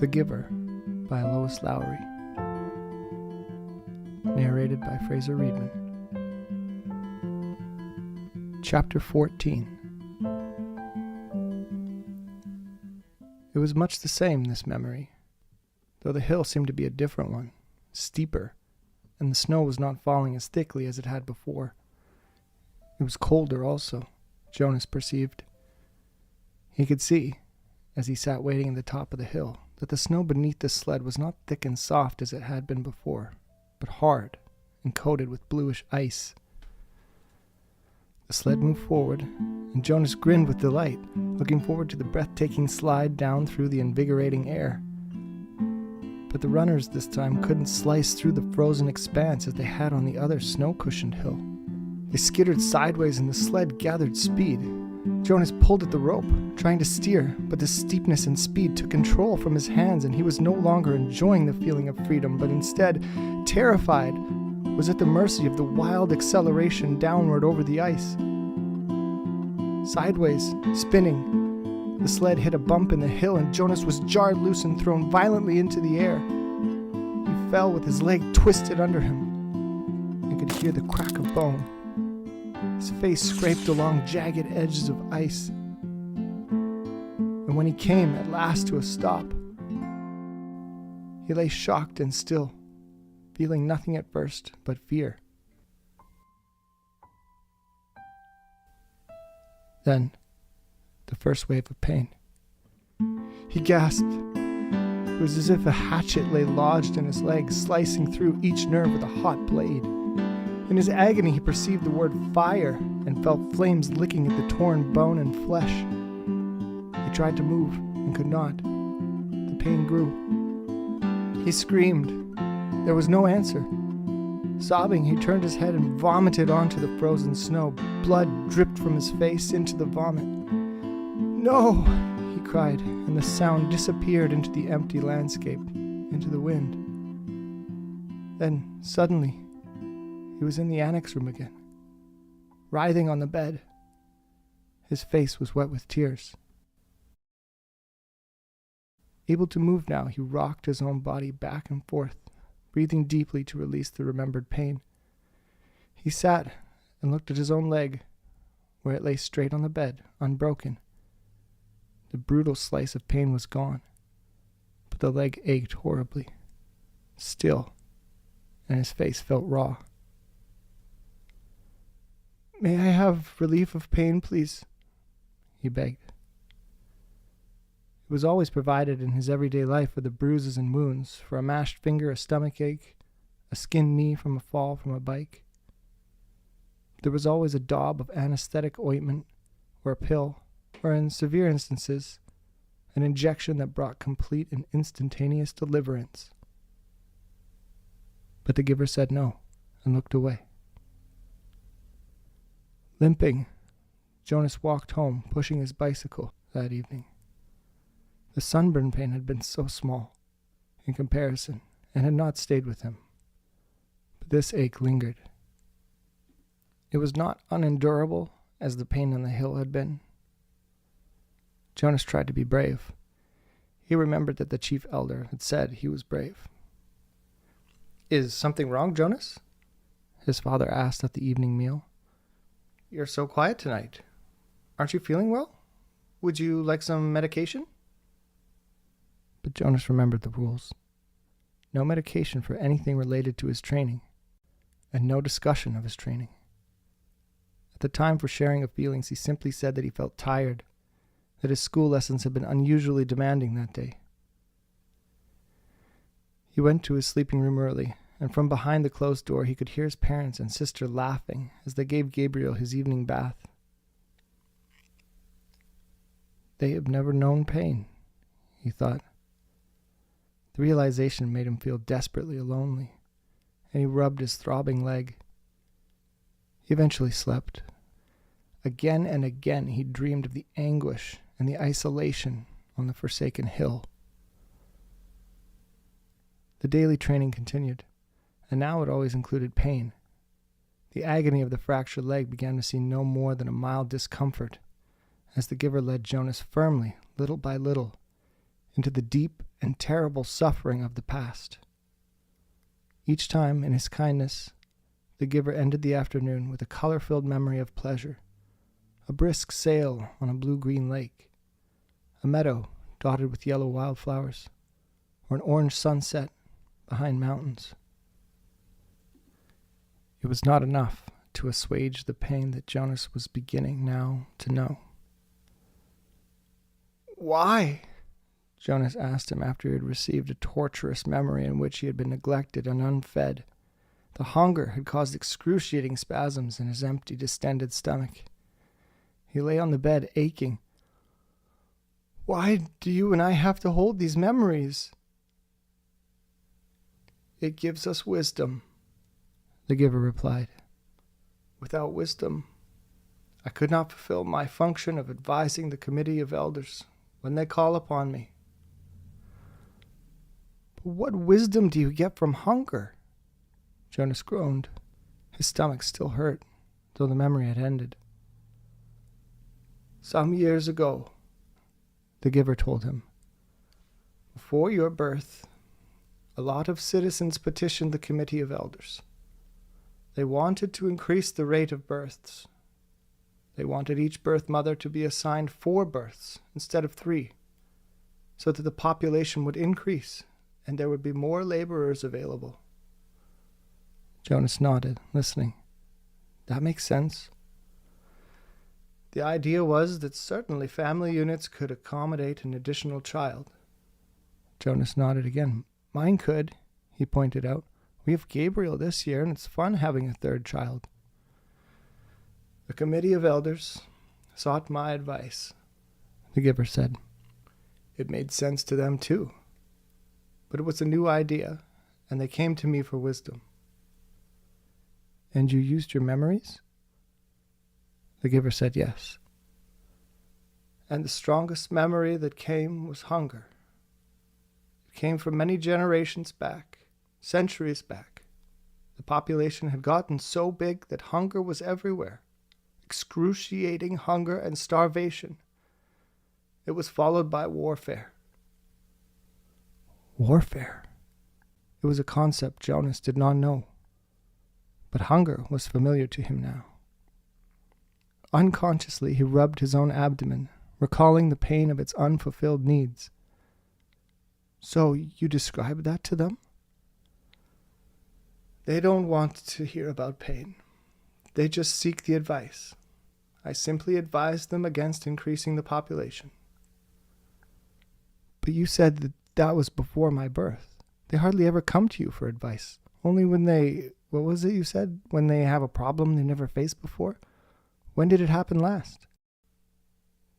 The Giver by Lois Lowry. Narrated by Fraser Readman. Chapter 14. It was much the same, this memory, though the hill seemed to be a different one, steeper, and the snow was not falling as thickly as it had before. It was colder also, Jonas perceived. He could see, as he sat waiting at the top of the hill, that the snow beneath the sled was not thick and soft as it had been before, but hard and coated with bluish ice. The sled moved forward, and Jonas grinned with delight, looking forward to the breathtaking slide down through the invigorating air. But the runners this time couldn't slice through the frozen expanse as they had on the other snow-cushioned hill. They skittered sideways and the sled gathered speed. Jonas pulled at the rope, trying to steer, but the steepness and speed took control from his hands, and he was no longer enjoying the feeling of freedom, but instead, terrified, was at the mercy of the wild acceleration downward over the ice. Sideways, spinning, the sled hit a bump in the hill, and Jonas was jarred loose and thrown violently into the air. He fell with his leg twisted under him, and could hear the crack of bone. His face scraped along jagged edges of ice. And when he came at last to a stop, he lay shocked and still, feeling nothing at first but fear. Then, the first wave of pain. He gasped. It was as if a hatchet lay lodged in his leg, slicing through each nerve with a hot blade. In his agony, he perceived the word fire and felt flames licking at the torn bone and flesh. He tried to move and could not. The pain grew. He screamed. There was no answer. Sobbing, he turned his head and vomited onto the frozen snow. Blood dripped from his face into the vomit. "No!" he cried, and the sound disappeared into the empty landscape, into the wind. Then, suddenly, he was in the annex room again, writhing on the bed. His face was wet with tears. Able to move now, he rocked his own body back and forth, breathing deeply to release the remembered pain. He sat and looked at his own leg, where it lay straight on the bed, unbroken. The brutal slice of pain was gone, but the leg ached horribly, still, and his face felt raw. "May I have relief of pain, please?" he begged. It was always provided in his everyday life for the bruises and wounds, for a mashed finger, a stomach ache, a skinned knee from a fall from a bike. There was always a daub of anesthetic ointment, or a pill, or in severe instances, an injection that brought complete and instantaneous deliverance. But the giver said no, and looked away. Limping, Jonas walked home, pushing his bicycle that evening. The sunburn pain had been so small, in comparison, and had not stayed with him. But this ache lingered. It was not unendurable as the pain on the hill had been. Jonas tried to be brave. He remembered that the chief elder had said he was brave. "Is something wrong, Jonas?" his father asked at the evening meal. "You're so quiet tonight. Aren't you feeling well? Would you like some medication?" But Jonas remembered the rules. No medication for anything related to his training, and no discussion of his training. At the time for sharing of feelings, he simply said that he felt tired, that his school lessons had been unusually demanding that day. He went to his sleeping room early, and from behind the closed door he could hear his parents and sister laughing as they gave Gabriel his evening bath. They have never known pain, he thought. The realization made him feel desperately lonely, and he rubbed his throbbing leg. He eventually slept. Again and again he dreamed of the anguish and the isolation on the forsaken hill. The daily training continued, and now it always included pain. The agony of the fractured leg began to seem no more than a mild discomfort, as the giver led Jonas firmly, little by little, into the deep and terrible suffering of the past. Each time, in his kindness, the giver ended the afternoon with a color-filled memory of pleasure, a brisk sail on a blue-green lake, a meadow dotted with yellow wildflowers, or an orange sunset behind mountains. It was not enough to assuage the pain that Jonas was beginning now to know. "Why?" Jonas asked him after he had received a torturous memory in which he had been neglected and unfed. The hunger had caused excruciating spasms in his empty, distended stomach. He lay on the bed, aching. "Why do you and I have to hold these memories?" "It gives us wisdom," the giver replied. "Without wisdom, I could not fulfill my function of advising the committee of elders when they call upon me." "But what wisdom do you get from hunger?" Jonas groaned. His stomach still hurt, though the memory had ended. "Some years ago," the giver told him, "before your birth, a lot of citizens petitioned the committee of elders. They wanted to increase the rate of births. They wanted each birth mother to be assigned 4 births instead of 3, so that the population would increase and there would be more laborers available." Jonas nodded, listening. "That makes sense." "The idea was that certainly family units could accommodate an additional child." Jonas nodded again. "Mine could," he pointed out. "We have Gabriel this year, and it's fun having a 3rd child." "The committee of elders sought my advice," the giver said. "It made sense to them too. But it was a new idea, and they came to me for wisdom." "And you used your memories?" The giver said yes. "And the strongest memory that came was hunger. It came from many generations back. Centuries back. The population had gotten so big that hunger was everywhere. Excruciating hunger and starvation. It was followed by warfare." Warfare? It was a concept Jonas did not know. But hunger was familiar to him now. Unconsciously, he rubbed his own abdomen, recalling the pain of its unfulfilled needs. "So you described that to them?" "They don't want to hear about pain. They just seek the advice. I simply advised them against increasing the population." "But you said that was before my birth. They hardly ever come to you for advice. Only when what was it you said? When they have a problem they never faced before? When did it happen last?"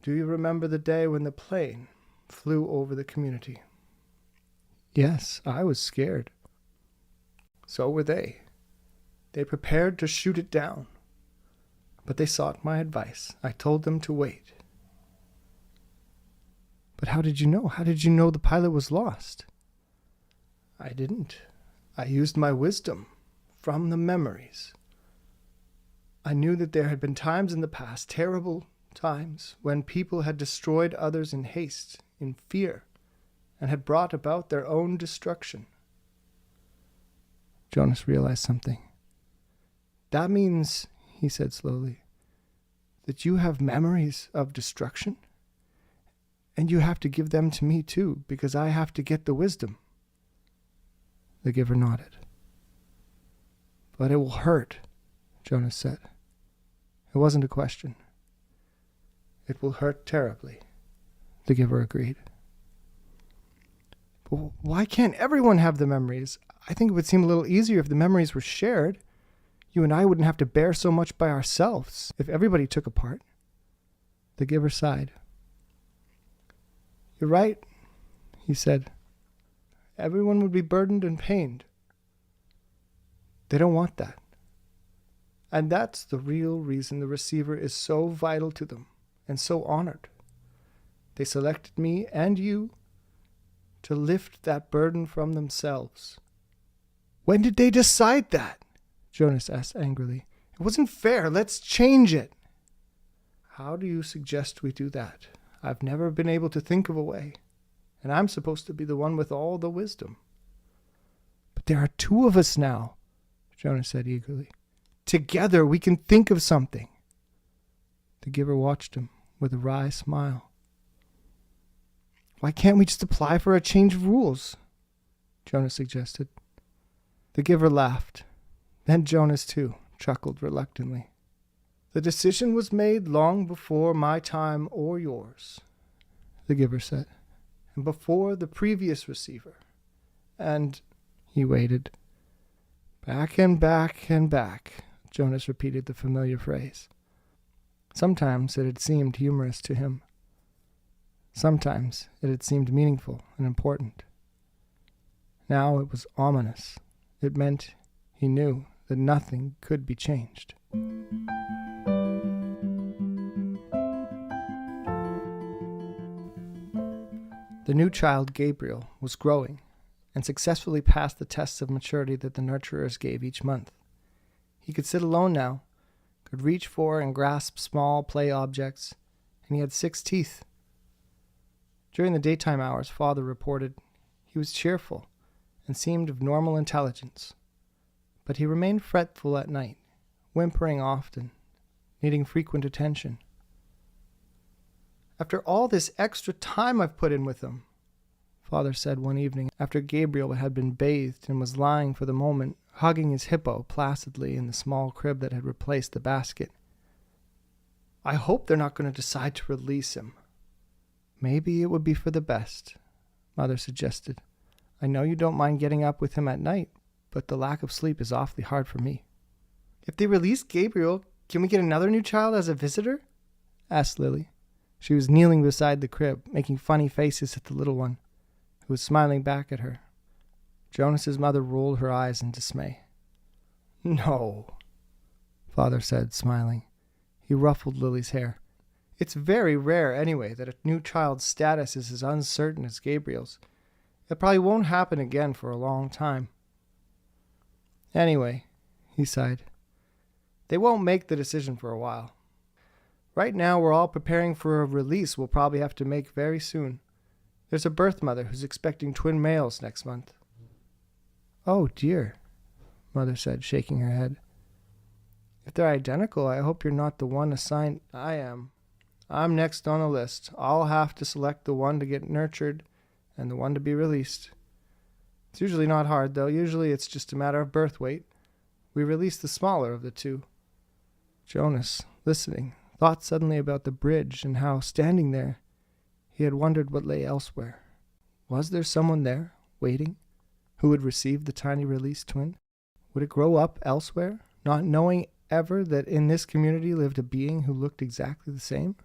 "Do you remember the day when the plane flew over the community?" "Yes, I was scared." "So were they. They prepared to shoot it down. But they sought my advice. I told them to wait." "But how did you know? How did you know the pilot was lost?" "I didn't. I used my wisdom from the memories. I knew that there had been times in the past, terrible times, when people had destroyed others in haste, in fear, and had brought about their own destruction." Jonas realized something. "That means," he said slowly, "that you have memories of destruction? And you have to give them to me too, because I have to get the wisdom." The giver nodded. "But it will hurt," Jonas said. It wasn't a question. "It will hurt terribly," the giver agreed. "But why can't everyone have the memories? I think it would seem a little easier if the memories were shared. You and I wouldn't have to bear so much by ourselves if everybody took a part." The giver sighed. "You're right," he said. "Everyone would be burdened and pained. They don't want that. And that's the real reason the receiver is so vital to them and so honored. They selected me and you to lift that burden from themselves." "When did they decide that?" Jonas asked angrily. "It wasn't fair. Let's change it." "How do you suggest we do that? I've never been able to think of a way. and I'm supposed to be the one with all the wisdom. But there are two of us now, Jonas said eagerly. Together we can think of something. The giver watched him with a wry smile. Why can't we just apply for a change of rules? Jonas suggested. The giver laughed. Then Jonas, too, chuckled reluctantly. The decision was made long before my time or yours, the giver said, and before the previous receiver. And he waited. Back and back and back, Jonas repeated the familiar phrase. Sometimes it had seemed humorous to him. Sometimes it had seemed meaningful and important. Now it was ominous. It meant he knew that nothing could be changed. The new child, Gabriel, was growing and successfully passed the tests of maturity that the nurturers gave each month. He could sit alone now, could reach for and grasp small play objects, and he had 6 teeth. During the daytime hours, Father reported he was cheerful and seemed of normal intelligence, but he remained fretful at night, whimpering often, needing frequent attention. After all this extra time I've put in with him, Father said one evening after Gabriel had been bathed and was lying for the moment hugging his hippo placidly in the small crib that had replaced the basket. I hope they're not going to decide to release him. Maybe it would be for the best, Mother suggested. I know you don't mind getting up with him at night, but the lack of sleep is awfully hard for me. If they release Gabriel, can we get another new child as a visitor? Asked Lily. She was kneeling beside the crib, making funny faces at the little one, who was smiling back at her. Jonas's mother rolled her eyes in dismay. No, Father said, smiling. He ruffled Lily's hair. It's very rare, anyway, that a new child's status is as uncertain as Gabriel's. It probably won't happen again for a long time. Anyway, he sighed, they won't make the decision for a while. Right now we're all preparing for a release we'll probably have to make very soon. There's a birth mother who's expecting twin males next month. Oh, dear, Mother said, shaking her head. If they're identical, I hope you're not the one assigned. I am. I'm next on the list. I'll have to select the one to get nurtured and the one to be released. It's usually not hard, though. Usually it's just a matter of birth weight. We release the smaller of the two. Jonas, listening, thought suddenly about the bridge and how, standing there, he had wondered what lay elsewhere. Was there someone there, waiting, who would receive the tiny released twin? Would it grow up elsewhere, not knowing ever that in this community lived a being who looked exactly the same?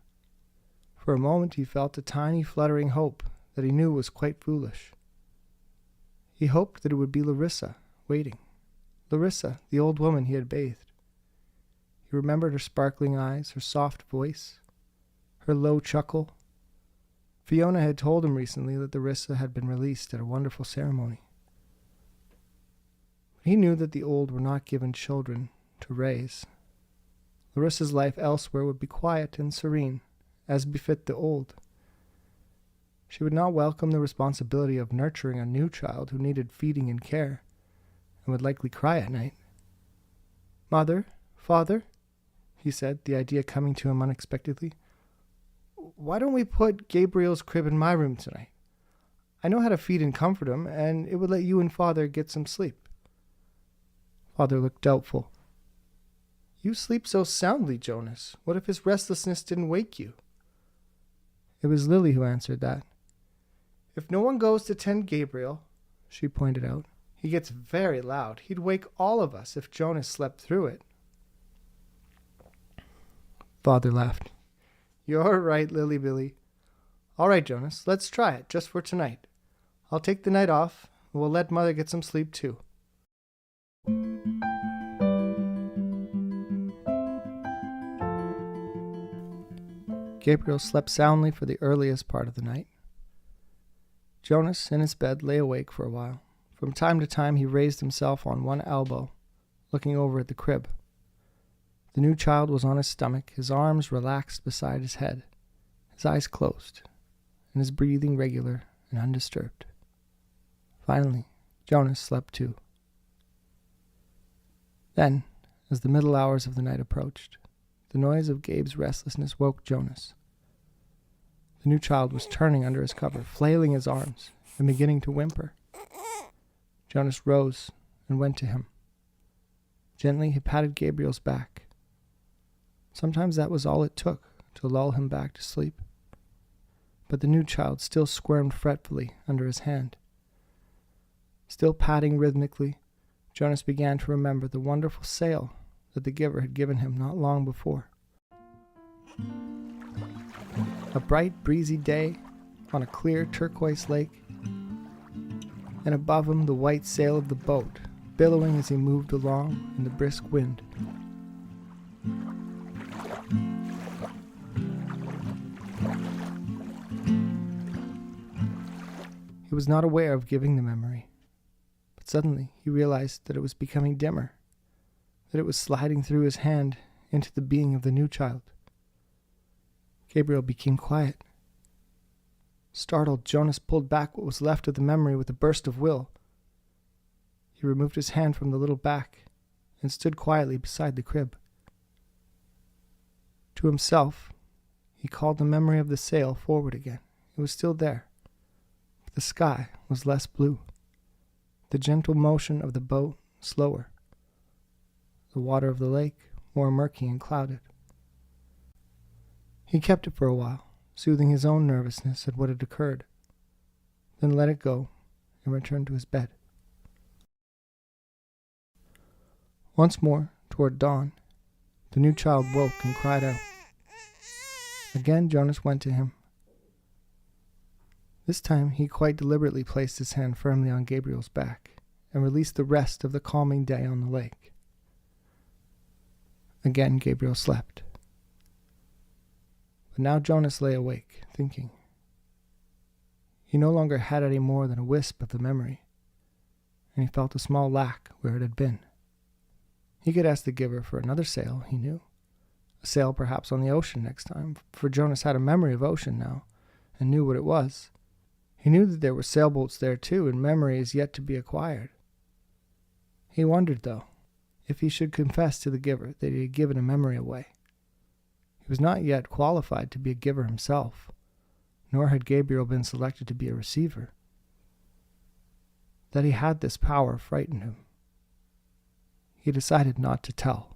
For a moment he felt a tiny fluttering hope that he knew was quite foolish. He hoped that it would be Larissa, waiting. Larissa, the old woman he had bathed. He remembered her sparkling eyes, her soft voice, her low chuckle. Fiona had told him recently that Larissa had been released at a wonderful ceremony. He knew that the old were not given children to raise. Larissa's life elsewhere would be quiet and serene, as befit the old. She would not welcome the responsibility of nurturing a new child who needed feeding and care, and would likely cry at night. Mother, Father, he said, the idea coming to him unexpectedly. Why don't we put Gabriel's crib in my room tonight? I know how to feed and comfort him, and it would let you and Father get some sleep. Father looked doubtful. You sleep so soundly, Jonas. What if his restlessness didn't wake you? It was Lily who answered that. If no one goes to tend Gabriel, she pointed out, he gets very loud. He'd wake all of us if Jonas slept through it. Father laughed. You're right, Lily Billy. All right, Jonas, let's try it, just for tonight. I'll take the night off, and we'll let Mother get some sleep, too. Gabriel slept soundly for the earliest part of the night. Jonas, in his bed, lay awake for a while. From time to time he raised himself on one elbow, looking over at the crib. The new child was on his stomach, his arms relaxed beside his head, his eyes closed, and his breathing regular and undisturbed. Finally, Jonas slept too. Then, as the middle hours of the night approached, the noise of Gabe's restlessness woke Jonas. The new child was turning under his cover, flailing his arms, and beginning to whimper. Jonas rose and went to him. Gently, he patted Gabriel's back. Sometimes that was all it took to lull him back to sleep. But the new child still squirmed fretfully under his hand. Still patting rhythmically, Jonas began to remember the wonderful sail that the giver had given him not long before. A bright, breezy day on a clear turquoise lake, and above him the white sail of the boat, billowing as he moved along in the brisk wind. He was not aware of giving the memory, but suddenly he realized that it was becoming dimmer, that it was sliding through his hand into the being of the new child. Gabriel became quiet. Startled, Jonas pulled back what was left of the memory with a burst of will. He removed his hand from the little back and stood quietly beside the crib. To himself, he called the memory of the sail forward again. It was still there, but the sky was less blue, the gentle motion of the boat slower, the water of the lake more murky and clouded. He kept it for a while, soothing his own nervousness at what had occurred, then let it go and returned to his bed. Once more, toward dawn, the new child woke and cried out. Again Jonas went to him. This time he quite deliberately placed his hand firmly on Gabriel's back and released the rest of the calming day on the lake. Again Gabriel slept. But now Jonas lay awake, thinking. He no longer had any more than a wisp of the memory, and he felt a small lack where it had been. He could ask the giver for another sail, he knew. A sail perhaps on the ocean next time, for Jonas had a memory of ocean now, and knew what it was. He knew that there were sailboats there too, and memories yet to be acquired. He wondered, though, if he should confess to the giver that he had given a memory away. He was not yet qualified to be a giver himself, nor had Gabriel been selected to be a receiver. That he had this power frightened him. He decided not to tell.